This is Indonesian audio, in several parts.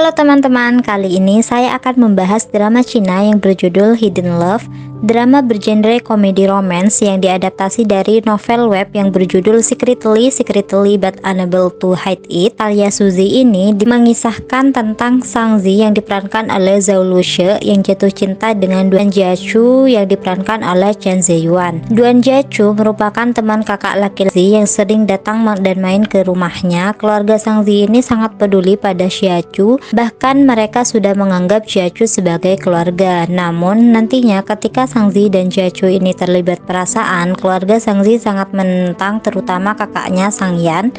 Halo teman-teman, kali ini saya akan membahas drama Cina yang berjudul Hidden Love. Drama bergenre komedi romance yang diadaptasi dari novel web yang berjudul Secretly But Unable to Hide It alias Suzy ini mengisahkan tentang Sang Zi yang diperankan oleh Zhao Lushi yang jatuh cinta dengan Duan Jiachu yang diperankan oleh Chen Ziyuan. Duan Jiachu merupakan teman kakak laki Zi yang sering datang dan main ke rumahnya. Keluarga Sang Zi ini sangat peduli pada Xiachu, bahkan mereka sudah menganggap Xiachu sebagai keluarga. Namun nantinya ketika Sang Zi dan Jiachu ini terlibat perasaan, keluarga Sang Zi sangat menentang, terutama kakaknya Sang Yan,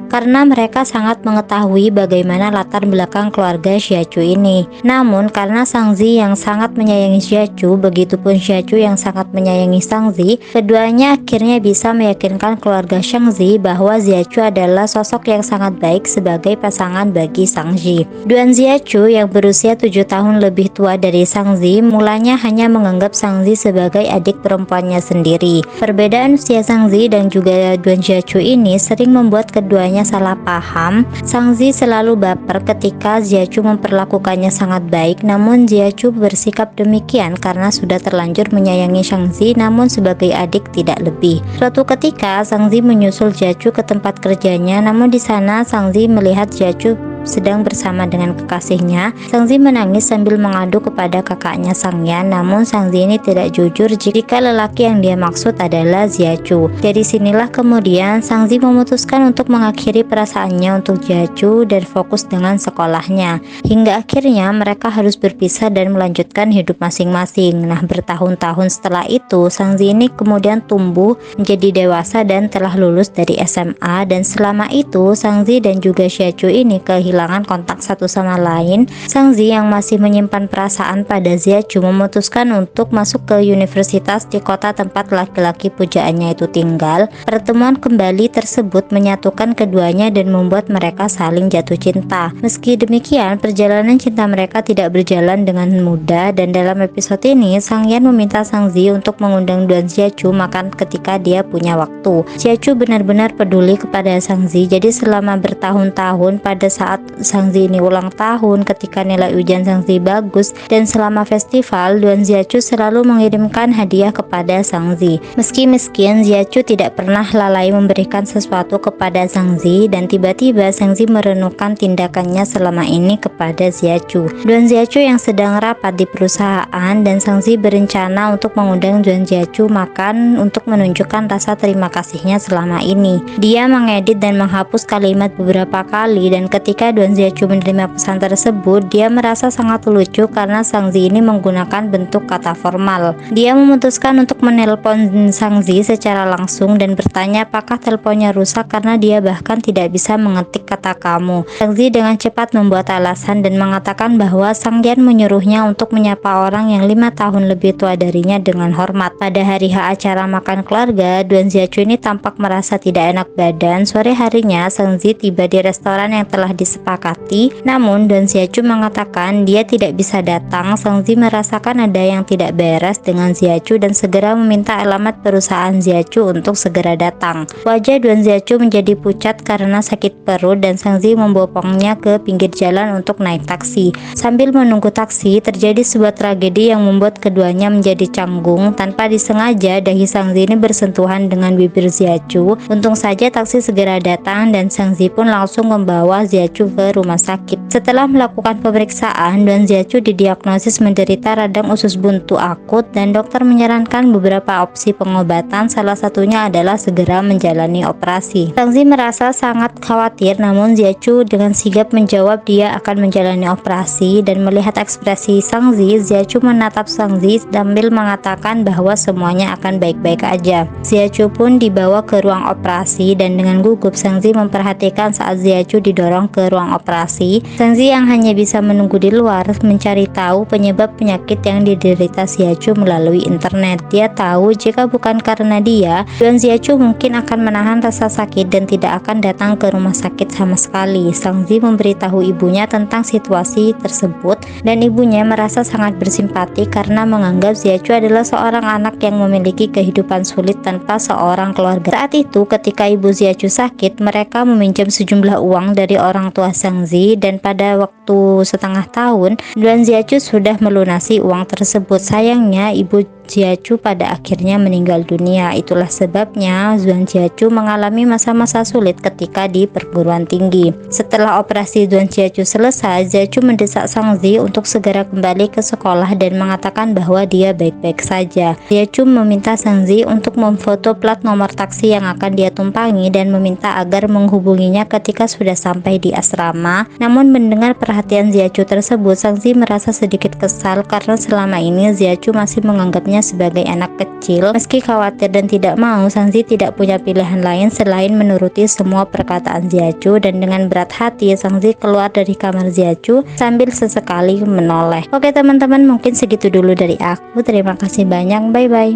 karena mereka sangat mengetahui bagaimana latar belakang keluarga Xiachu ini. Namun karena Sang Zi yang sangat menyayangi Xiachu, begitupun Xiachu yang sangat menyayangi Sang Zi, keduanya akhirnya bisa meyakinkan keluarga Sang Zi bahwa Xiachu adalah sosok yang sangat baik sebagai pasangan bagi Sang Zi. Duan Xiachu yang berusia 7 tahun lebih tua dari Sang Zi mulanya hanya menganggap Sang Zi sebagai adik perempuannya sendiri. Perbedaan usia Sang Zi dan juga Duan Xiachu ini sering membuat keduanya salah paham. Sang Zi selalu baper ketika Xiachu memperlakukannya sangat baik, namun Xiachu bersikap demikian karena sudah terlanjur menyayangi Sang Zi, namun sebagai adik tidak lebih. Suatu ketika Sang Zi menyusul Xiachu ke tempat kerjanya, namun di sana Sang Zi melihat Xiachu sedang bersama dengan kekasihnya. Sang Zi menangis sambil mengadu kepada kakaknya Sang Yan, namun Sang Zi ini tidak jujur jika lelaki yang dia maksud adalah Xiachu. Dari sinilah kemudian Sang Zi memutuskan untuk mengakhiri perasaannya untuk Xiachu dan fokus dengan sekolahnya. Hingga akhirnya mereka harus berpisah dan melanjutkan hidup masing-masing. Nah, bertahun-tahun setelah itu Sang Zi ini kemudian tumbuh menjadi dewasa dan telah lulus dari SMA, dan selama itu Sang Zi dan juga Xiachu ini kehilangan kontak satu sama lain. Sang Zi yang masih menyimpan perasaan pada Xiachu memutuskan untuk masuk ke universitas di kota tempat laki-laki pujaannya itu tinggal. Pertemuan kembali tersebut menyatukan keduanya dan membuat mereka saling jatuh cinta. Meski demikian, perjalanan cinta mereka tidak berjalan dengan mudah, dan dalam episode ini Sang Yan meminta Sang Zi untuk mengundang Duan Xiachu makan ketika dia punya waktu. Xiachu benar-benar peduli kepada Sang Zi, jadi selama bertahun-tahun pada saat Sang Zi ini ulang tahun, ketika nilai ujian Sang Zi bagus, dan selama festival Duan Xiachu selalu mengirimkan hadiah kepada Sang Zi. Meski miskin, Xiachu tidak pernah lalai memberikan sesuatu kepada Sang Zi, dan tiba-tiba Sang Zi merenungkan tindakannya selama ini kepada Xiachu. Duan Xiachu yang sedang rapat di perusahaan, dan Sang Zi berencana untuk mengundang Duan Xiachu makan untuk menunjukkan rasa terima kasihnya selama ini. Dia mengedit dan menghapus kalimat beberapa kali, dan ketika Duan Xiachu menerima pesan tersebut, dia merasa sangat lucu karena Sang Zi ini menggunakan bentuk kata formal. Dia memutuskan untuk menelpon Sang Zi secara langsung dan bertanya apakah teleponnya rusak karena dia bahkan tidak bisa mengetik kata kamu. Sang Zi dengan cepat membuat alasan dan mengatakan bahwa Sang Yan menyuruhnya untuk menyapa orang yang 5 tahun lebih tua darinya dengan hormat. Pada hari H acara makan keluarga, Duan Xiachu ini tampak merasa tidak enak badan. Sore harinya Sang Zi tiba di restoran yang telah disepakati, namun Duan Xiachu mengatakan dia tidak bisa datang. Sang Zi merasakan ada yang tidak beres dengan Xiachu dan segera meminta alamat perusahaan Xiachu untuk segera datang. Wajah Duan Xiachu menjadi pucat karena sakit perut, dan Sang Zi membopongnya ke pinggir jalan untuk naik taksi. Sambil menunggu taksi, terjadi sebuah tragedi yang membuat keduanya menjadi canggung. Tanpa disengaja, dahi Sang Zi ini bersentuhan dengan bibir Xiachu. Untung saja taksi segera datang dan Sang Zi pun langsung membawa Xiachu ke rumah sakit. Setelah melakukan pemeriksaan, Duan Xiachu didiagnosis menderita radang usus buntu akut, dan dokter menyarankan beberapa opsi pengobatan, salah satunya adalah segera menjalani operasi. Sang Zi merasa sangat khawatir, namun Xiachu dengan sigap menjawab dia akan menjalani operasi, dan melihat ekspresi Sang Zi, Xiachu menatap Sang Zi sambil mengatakan bahwa semuanya akan baik-baik aja. Xiachu pun dibawa ke ruang operasi, dan dengan gugup Sang Zi memperhatikan saat Xiachu didorong ke ruang operasi. Sang Zi yang hanya bisa menunggu di luar mencari tahu penyebab penyakit yang diderita Xiachu melalui internet. Dia tahu jika bukan karena dia, Duan Xiachu mungkin akan menahan rasa sakit dan tidak akan datang ke rumah sakit sama sekali. Sang Zi memberitahu ibunya tentang situasi tersebut, dan ibunya merasa sangat bersimpati karena menganggap Xiachu adalah seorang anak yang memiliki kehidupan sulit tanpa seorang keluarga. Saat itu ketika ibu Xiachu sakit, mereka meminjam sejumlah uang dari orang tua Shangzi, dan pada waktu setengah tahun Duan Xiachu sudah melunasi uang tersebut. Sayangnya ibu Xiachu pada akhirnya meninggal dunia. Itulah sebabnya Duan Xiachu mengalami masa-masa sulit ketika di perguruan tinggi. Setelah operasi Duan Xiachu selesai, Xiachu mendesak Shangzi untuk segera kembali ke sekolah dan mengatakan bahwa dia baik-baik saja. Xiachu meminta Shangzi untuk memfoto plat nomor taksi yang akan dia tumpangi dan meminta agar menghubunginya ketika sudah sampai di asrama. Namun mendengar perhatian Xiachu tersebut, Shangzi merasa sedikit kesal karena selama ini Xiachu masih menganggapnya sebagai anak kecil. Meski khawatir dan tidak mau, Shangzi tidak punya pilihan lain selain menuruti semua perkataan Xiachu, dan dengan berat hati Shangzi keluar dari kamar Xiachu sambil sesekali menoleh. Oke teman-teman, mungkin segitu dulu dari aku. Terima kasih banyak, bye bye.